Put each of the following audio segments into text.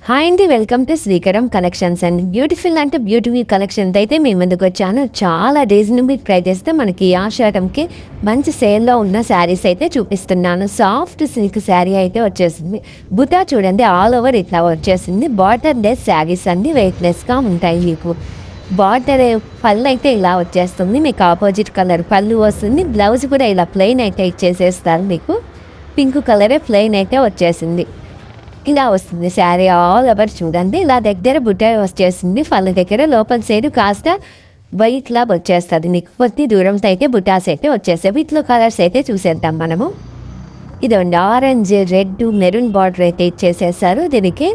Hi అండి, welcome to Srikaram collections అండి. Beautiful అంటే బ్యూటిఫుల్ కలెక్షన్స్ అయితే మీ ముందుకు వచ్చాను. చాలా డేస్ నుండి ట్రై చేస్తే మనకి ఆషాఢంకి మంచి సేల్లో ఉన్న శారీస్ అయితే చూపిస్తున్నాను. సాఫ్ట్ సిల్క్ శారీ అయితే వచ్చేసింది. బుటా చూడండి, ఆల్ ఓవర్ ఇట్లా వచ్చేసింది. బార్డర్ లెస్ శారీస్ అండి, వెయిట్లెస్గా ఉంటాయి. మీకు బార్డర్ పళ్ళు అయితే ఇలా వచ్చేస్తుంది. మీకు ఆపోజిట్ కలర్ పళ్ళు వస్తుంది. బ్లౌజ్ కూడా ఇలా ప్లెయిన్ అయితే ఇచ్చేసేస్తారు. మీకు పింక్ కలరే ప్లెయిన్ అయితే వచ్చేసింది. ఇలా వస్తుంది శారీ ఆల్ ఓవర్ చూడండి. ఇలా దగ్గర బుట్టాయి వచ్చేసింది. పళ్ళ దగ్గర లోపల సైడ్ కాస్త వైట్ లా వచ్చేస్తుంది. నీకు కొద్ది దూరంతో అయితే బుటాస్ అయితే వచ్చేస్తాయి. వీటిలో కలర్స్ అయితే చూసేద్దాం మనము. ఇదండి ఆరెంజ్, రెడ్, మెరూన్ బార్డర్ అయితే ఇచ్చేసేసారు. దీనికి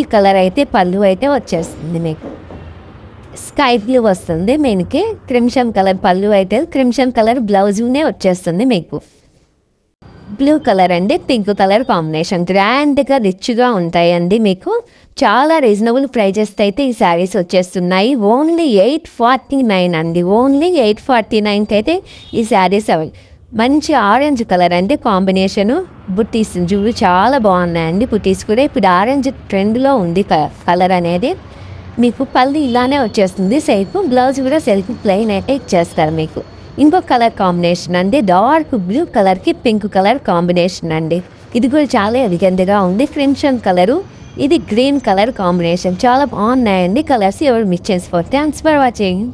ఈ కలర్ అయితే పళ్ళు అయితే వచ్చేస్తుంది. మీకు స్కై బ్లూ వస్తుంది. మెయిన్కి క్రిమ్షన్ కలర్ పళ్ళు అయితే క్రిమ్షన్ కలర్ బ్లౌజునే వచ్చేస్తుంది. మీకు బ్లూ కలర్ అండి, పింక్ కలర్ కాంబినేషన్ గ్రాండ్గా రిచ్గా ఉంటాయండి. మీకు చాలా రీజనబుల్ ప్రైజెస్ అయితే ఈ శారీస్ వచ్చేస్తున్నాయి. ఓన్లీ 849 అండి. ఓన్లీ 849కి అయితే ఈ శారీస్ అవి. మంచి ఆరెంజ్ కలర్ అంటే కాంబినేషను. బుట్టీస్ జువ్వు చాలా బాగున్నాయండి. బుట్టీస్ కూడా ఇప్పుడు ఆరెంజ్ ట్రెండ్లో ఉంది కలర్ అనేది. మీకు పళ్ళు ఇలానే వచ్చేస్తుంది. సెల్ఫ్ బ్లౌజ్ కూడా సెల్ఫ్ ప్లెయిన్ అయితే ఇచ్చేస్తారు. మీకు ఇంకొక కలర్ కాంబినేషన్ అండి, డార్క్ బ్లూ కలర్కి పింక్ కలర్ కాంబినేషన్ అండి. ఇది కూడా చాలా ఎలిగెంట్గా ఉంది. క్రిమ్షన్ కలరు, ఇది గ్రీన్ కలర్ కాంబినేషన్ చాలా బాగున్నాయండి కలర్స్. ఎవరు మిస్ చేసుకోవచ్చు. Thanks for watching.